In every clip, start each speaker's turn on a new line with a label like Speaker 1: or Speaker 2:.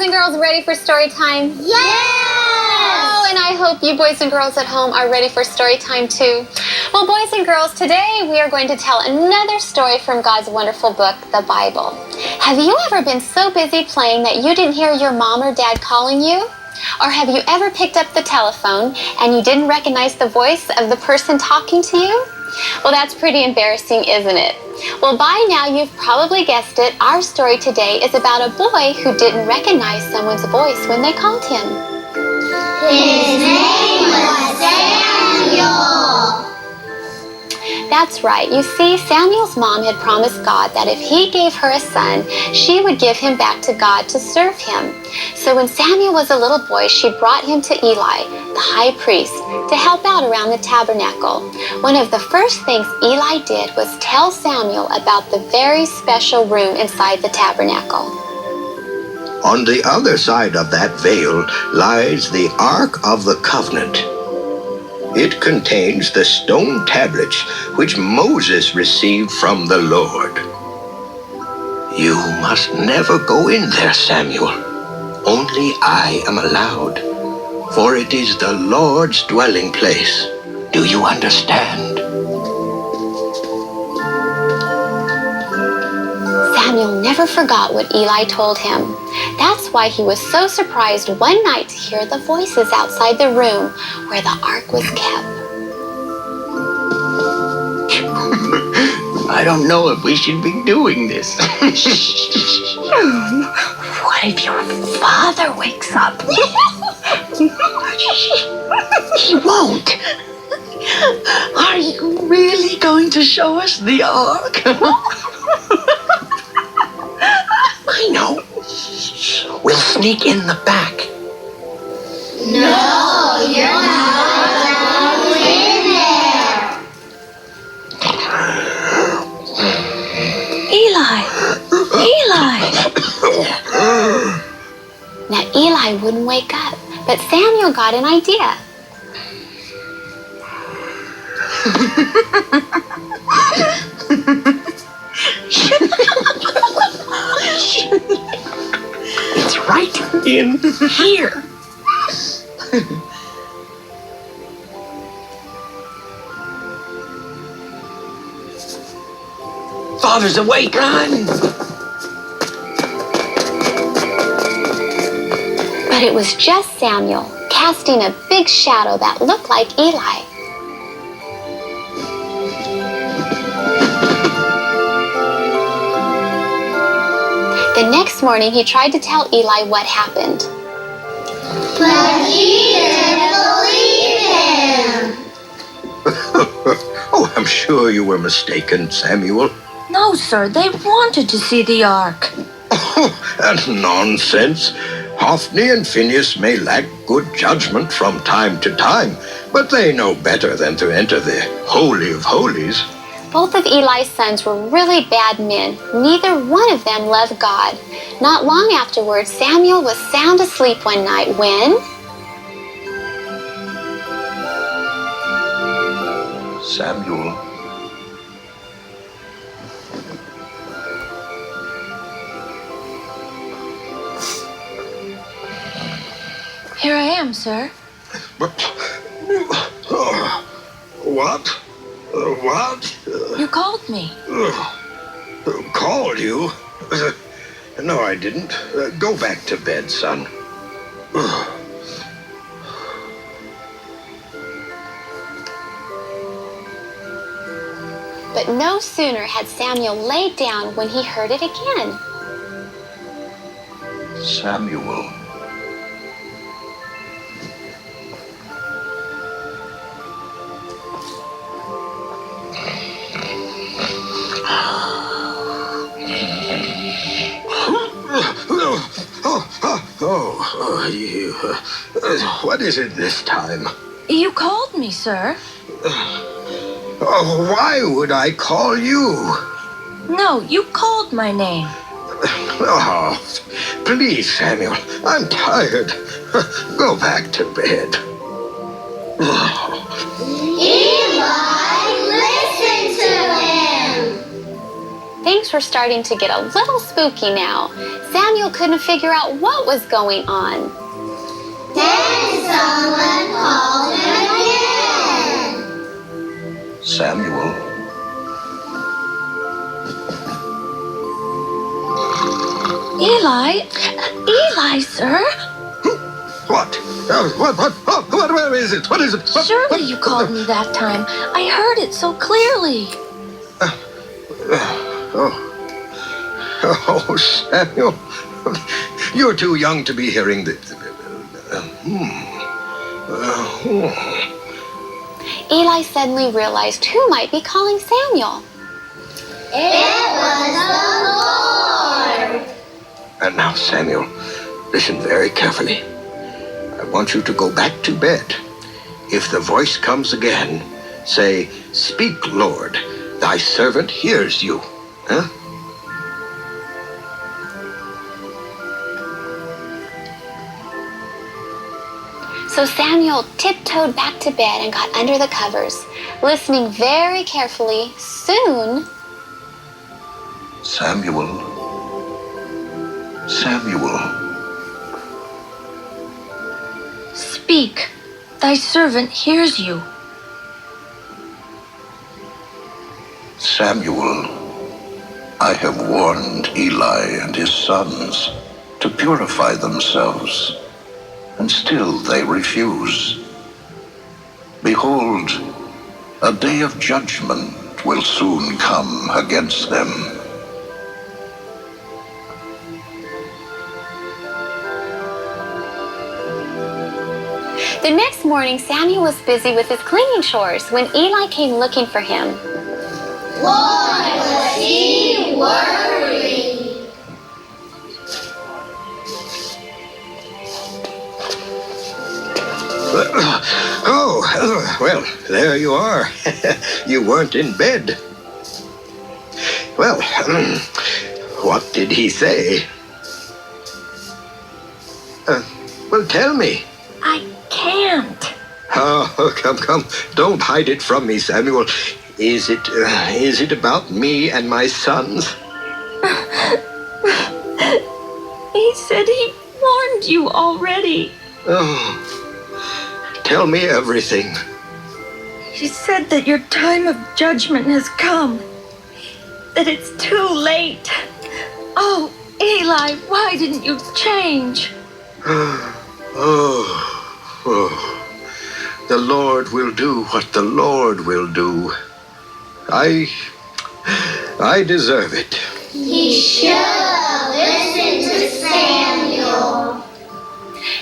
Speaker 1: and girls ready for story time?
Speaker 2: Yes!
Speaker 1: Oh, and I hope you boys and girls at home are ready for story time too. Well, boys and girls, today we are going to tell another story from God's wonderful book, the Bible. Have you ever been so busy playing that you didn't hear your mom or dad calling you? Or have you ever picked up the telephone and you didn't recognize the voice of the person talking to you? Well, that's pretty embarrassing, isn't it? Well, by now you've probably guessed it. Our story today is about a boy who didn't recognize someone's voice when they called him.
Speaker 2: His name was Samuel.
Speaker 1: That's right. You see, Samuel's mom had promised God that if he gave her a son, she would give him back to God to serve him. So when Samuel was a little boy, she brought him to Eli, the high priest, to help out around the tabernacle. One of the first things Eli did was tell Samuel about the very special room inside the tabernacle.
Speaker 3: On the other side of that veil lies the Ark of the Covenant. It contains the stone tablets which Moses received from the Lord. You must never go in there, Samuel. Only I am allowed, for it is the Lord's dwelling place. Do you understand?
Speaker 1: Samuel never forgot what Eli told him. That's why he was so surprised one night to hear the voices outside the room where the ark was kept.
Speaker 3: I don't know if we should be doing this.
Speaker 2: What if your father wakes up?
Speaker 3: He won't. Are you really going to show us the Ark? I know. We'll sneak in the back.
Speaker 2: No, you're not allowed in there.
Speaker 1: Eli! Now Eli wouldn't wake up, but Samuel got an idea.
Speaker 3: It's right in here. Father's awake, run!
Speaker 1: But it was just Samuel, casting a big shadow that looked like Eli. The next morning, he tried to tell Eli what happened.
Speaker 2: But he didn't believe him.
Speaker 3: Oh, I'm sure you were mistaken, Samuel.
Speaker 4: No, sir, they wanted to see the Ark.
Speaker 3: Oh, that's nonsense. Hophni and Phinehas may lack good judgment from time to time, but they know better than to enter the Holy of Holies.
Speaker 1: Both of Eli's sons were really bad men. Neither one of them loved God. Not long afterwards, Samuel was sound asleep one night when...
Speaker 3: Samuel.
Speaker 4: Here I am, sir.
Speaker 3: What? What?
Speaker 4: You called me.
Speaker 3: Called you? No, I didn't. Go back to bed, son.
Speaker 1: But no sooner had Samuel laid down when he heard it again.
Speaker 3: Samuel. You. What is it this time?
Speaker 4: You called me, sir.
Speaker 3: Why would I call you?
Speaker 4: No, you called my name.
Speaker 3: Oh, please, Samuel. I'm tired. Go back to bed.
Speaker 2: Eli, listen to him.
Speaker 1: things were starting to get a little spooky now. Samuel couldn't figure out what was going on.
Speaker 2: Then someone called him again.
Speaker 3: Samuel.
Speaker 4: Eli? Eli, sir?
Speaker 3: What? What is it? What is it?
Speaker 4: Surely you called me that time. I heard it so clearly.
Speaker 3: Oh, Samuel. You're too young to be hearing this.
Speaker 1: Eli suddenly realized who might be calling Samuel.
Speaker 2: It was the Lord.
Speaker 3: And now, Samuel, listen very carefully. I want you to go back to bed. If the voice comes again, say, "Speak, Lord, thy servant hears you." Huh?
Speaker 1: So Samuel tiptoed back to bed and got under the covers, listening very carefully. Soon,
Speaker 3: Samuel. Samuel.
Speaker 4: Speak. Thy servant hears you.
Speaker 3: Samuel, I have warned Eli and his sons to purify themselves, and still they refuse. Behold, a day of judgment will soon come against them.
Speaker 1: the next morning, Samuel was busy with his cleaning chores when Eli came looking for him.
Speaker 2: Why was he worried?
Speaker 3: Oh, well, there you are. You weren't in bed. Well, what did he say? Well, tell me.
Speaker 4: I can't.
Speaker 3: Oh, come. Don't hide it from me, Samuel. Is it about me and my sons?
Speaker 4: He said he warned you already.
Speaker 3: Oh, tell me everything.
Speaker 4: He said that your time of judgment has come. That it's too late. Oh, Eli, why didn't you change?
Speaker 3: The Lord will do what the Lord will do. I deserve it.
Speaker 2: He should have listened to Samuel.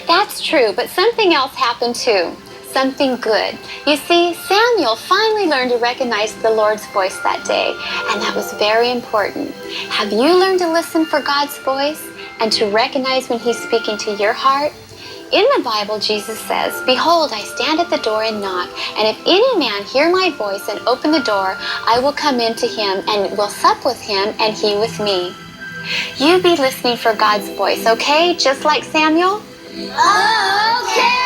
Speaker 1: That's true, but something else happened too. Something good. You see, Samuel finally learned to recognize the Lord's voice that day, and that was very important. Have you learned to listen for God's voice and to recognize when He's speaking to your heart? In the Bible, Jesus says, "Behold, I stand at the door and knock, and if any man hear my voice and open the door, I will come in to him and will sup with him and he with me." You be listening for God's voice, okay? Just like Samuel?
Speaker 2: Okay.